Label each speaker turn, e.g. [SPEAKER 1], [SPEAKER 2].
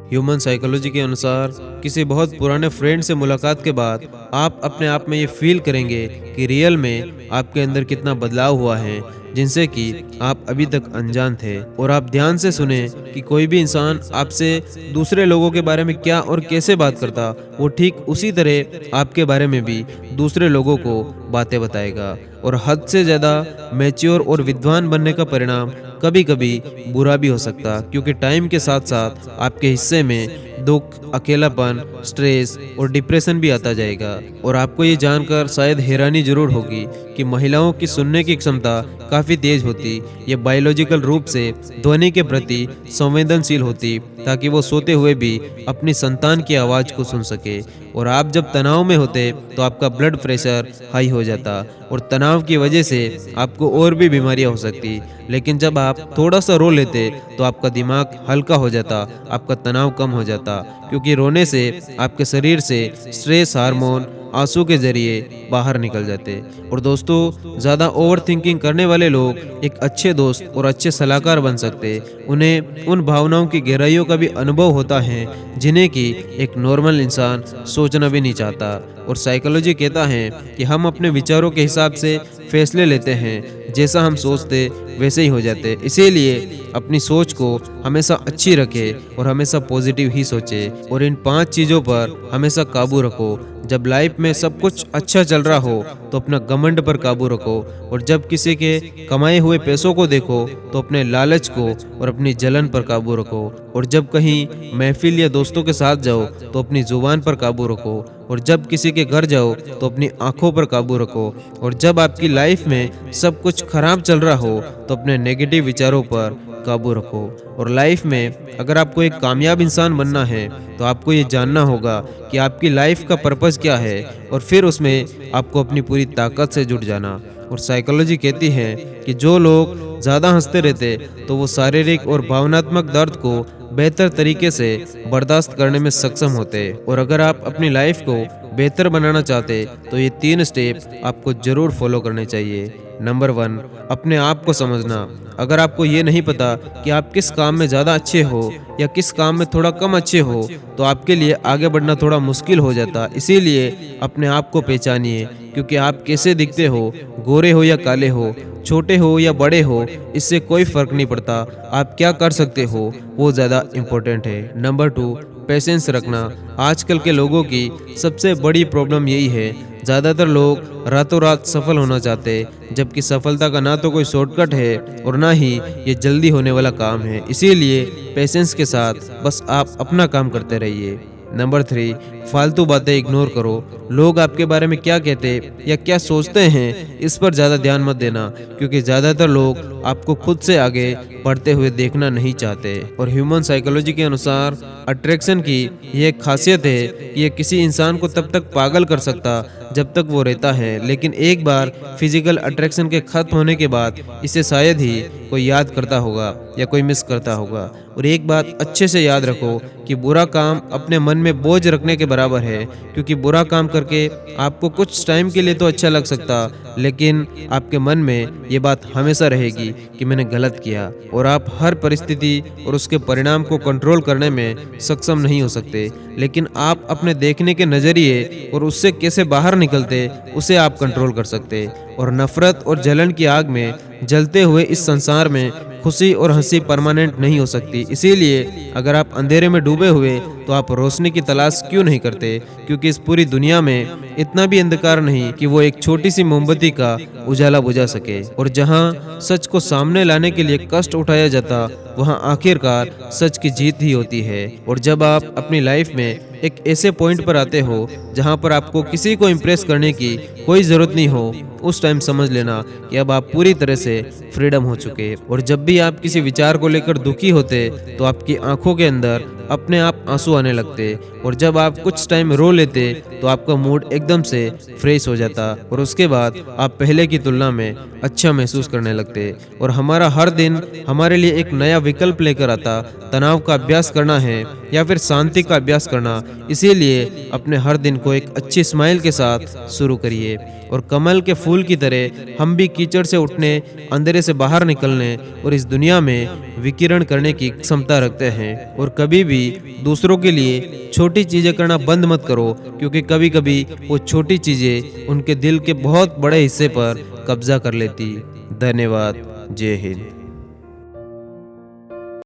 [SPEAKER 1] Human psychology के अनुसार किसी बहुत पुराने फ्रेंड से मुलाकात के बाद आप अपने आप में ये फील करेंगे कि रियल में आपके अंदर कितना बदलाव हुआ है, जिनसे कि आप अभी तक अनजान थे। और आप ध्यान से सुने कि कोई भी इंसान आपसे दूसरे लोगों के बारे में क्या और कैसे बात करता, वो ठीक उसी तरह आपके बारे में भी दूसरे लोगों को बातें बताएगा। और हद से ज़्यादा मैच्योर और विद्वान बनने का परिणाम कभी कभी बुरा भी हो सकता, क्योंकि टाइम के साथ साथ आपके हिस्से में दुख, अकेलापन, स्ट्रेस और डिप्रेशन भी आता जाएगा। और आपको ये जानकर शायद हैरानी जरूर होगी कि महिलाओं की सुनने की क्षमता काफ़ी तेज होती। ये बायोलॉजिकल रूप से ध्वनि के प्रति संवेदनशील होती, ताकि वो सोते हुए भी अपनी संतान की आवाज़ को सुन सके। और आप जब तनाव में होते तो आपका ब्लड प्रेशर हाई हो जाता, और तनाव की वजह से आपको और भी बीमारियां हो सकती। लेकिन जब आप थोड़ा सा रो लेते तो आपका दिमाग हल्का हो जाता, आपका तनाव कम हो जाता, क्योंकि रोने से आपके शरीर से स्ट्रेस हार्मोन आंसू के जरिए बाहर निकल जाते। और दोस्तों, ज़्यादा ओवर थिंकिंग करने वाले लोग एक अच्छे दोस्त और अच्छे सलाहकार बन सकते। उन्हें उन भावनाओं की गहराइयों का भी अनुभव होता है जिन्हें कि एक नॉर्मल इंसान सोचना भी नहीं चाहता। और साइकोलॉजी कहता है कि हम अपने विचारों के हिसाब से फैसले लेते हैं, जैसा हम सोचते वैसे ही हो जाते। इसीलिए अपनी सोच को हमेशा अच्छी रखें और हमेशा पॉजिटिव ही सोचें। और इन 5 चीज़ों पर हमेशा काबू रखो। जब लाइफ में सब कुछ अच्छा चल रहा हो तो अपना घमंड पर काबू रखो, और जब किसी के कमाए हुए पैसों को देखो तो अपने लालच को और अपनी जलन पर काबू रखो, और जब कहीं महफिल या दोस्तों के साथ जाओ तो अपनी जुबान पर काबू रखो, और जब किसी के घर जाओ तो अपनी आंखों पर काबू रखो, और जब आपकी लाइफ में सब कुछ खराब चल रहा हो तो अपने नेगेटिव विचारों पर काबू रखो। और लाइफ में अगर आपको एक कामयाब इंसान बनना है तो आपको ये जानना होगा कि आपकी लाइफ का पर्पस क्या है, और फिर उसमें आपको अपनी पूरी ताकत से जुट जाना। और साइकोलॉजी कहती है कि जो लोग ज़्यादा हंसते रहते तो वो शारीरिक और भावनात्मक दर्द को बेहतर तरीके से बर्दाश्त करने में सक्षम होते। और अगर आप अपनी लाइफ को बेहतर बनाना चाहते तो ये 3 स्टेप आपको जरूर फॉलो करने चाहिए। नंबर 1, अपने आप को समझना। अगर आपको ये नहीं पता कि आप किस काम में ज़्यादा अच्छे हो या किस काम में थोड़ा कम अच्छे हो, तो आपके लिए आगे बढ़ना थोड़ा मुश्किल हो जाता। इसीलिए अपने आप को पहचानिए, क्योंकि आप कैसे दिखते हो, गोरे हो या काले हो, छोटे हो या बड़े हो, इससे कोई फर्क नहीं पड़ता। आप क्या कर सकते हो वो ज़्यादा इम्पोर्टेंट है। नंबर 2, पेशेंस रखना। आजकल के लोगों की सबसे बड़ी प्रॉब्लम यही है। ज़्यादातर लोग रातों रात सफल होना चाहते, जबकि सफलता का ना तो कोई शॉर्टकट है और ना ही ये जल्दी होने वाला काम है। इसीलिए पेशेंस के साथ बस आप अपना काम करते रहिए। नंबर 3, फालतू बातें इग्नोर करो। लोग आपके बारे में क्या कहते या क्या सोचते हैं, इस पर ज़्यादा ध्यान मत देना, क्योंकि ज़्यादातर लोग आपको खुद से आगे बढ़ते हुए देखना नहीं चाहते। और ह्यूमन साइकोलॉजी के अनुसार अट्रैक्शन की ये एक खासियत है कि ये किसी इंसान को तब तक पागल कर सकता जब तक वो रहता है, लेकिन एक बार फिजिकल अट्रैक्शन के खत्म होने के बाद इसे शायद ही कोई याद करता होगा या कोई मिस करता होगा। और एक बात अच्छे से याद रखो कि बुरा काम अपने मन में बोझ रखने के बराबर है, क्योंकि बुरा काम करके आपको कुछ टाइम के लिए तो अच्छा लग सकता, लेकिन आपके मन में ये बात हमेशा रहेगी कि मैंने गलत किया। और आप हर परिस्थिति और उसके परिणाम को कंट्रोल करने में सक्षम नहीं हो सकते, लेकिन आप अपने देखने के नज़रिए और उससे कैसे बाहर निकलते उसे आप कंट्रोल कर सकते। और नफरत और जलन की आग में जलते हुए इस संसार में खुशी और हंसी परमानेंट नहीं हो सकती। इसीलिए अगर आप अंधेरे में डूबे हुए तो आप रोशनी की तलाश क्यों नहीं करते, क्योंकि इस पूरी दुनिया में इतना भी अंधकार नहीं कि वो एक छोटी सी मोमबत्ती का उजाला बुझा सके। और जहां सच को सामने लाने के लिए कष्ट उठाया जाता, वहां आखिरकार सच की जीत ही होती है। और जब आप अपनी लाइफ में एक ऐसे पॉइंट पर आते हो जहां पर आपको किसी को इम्प्रेस करने की कोई ज़रूरत नहीं हो, उस टाइम समझ लेना कि अब आप पूरी तरह से फ्रीडम हो चुके। और जब भी आप किसी विचार को लेकर दुखी होते तो आपकी आंखों के अंदर अपने आप आंसू आने लगते, और जब आप कुछ टाइम रो लेते तो आपका मूड एकदम से फ्रेश हो जाता, और उसके बाद आप पहले की तुलना में अच्छा महसूस करने लगते। और हमारा हर दिन हमारे लिए एक नया विकल्प लेकर आता, तनाव का अभ्यास करना है या फिर शांति का अभ्यास करना। इसीलिए अपने हर दिन को एक अच्छी स्माइल के साथ शुरू करिए, और कमल के फूल की तरह हम भी कीचड़ से उठने, अंधेरे से बाहर निकलने और इस दुनिया में विकिरण करने की क्षमता रखते हैं। और कभी भी भी दूसरों के लिए छोटी चीज़ें करना बंद मत करो, क्योंकि कभी कभी वो छोटी चीज़ें उनके दिल के बहुत बड़े हिस्से पर कब्जा कर लेती। धन्यवाद। जय हिंद।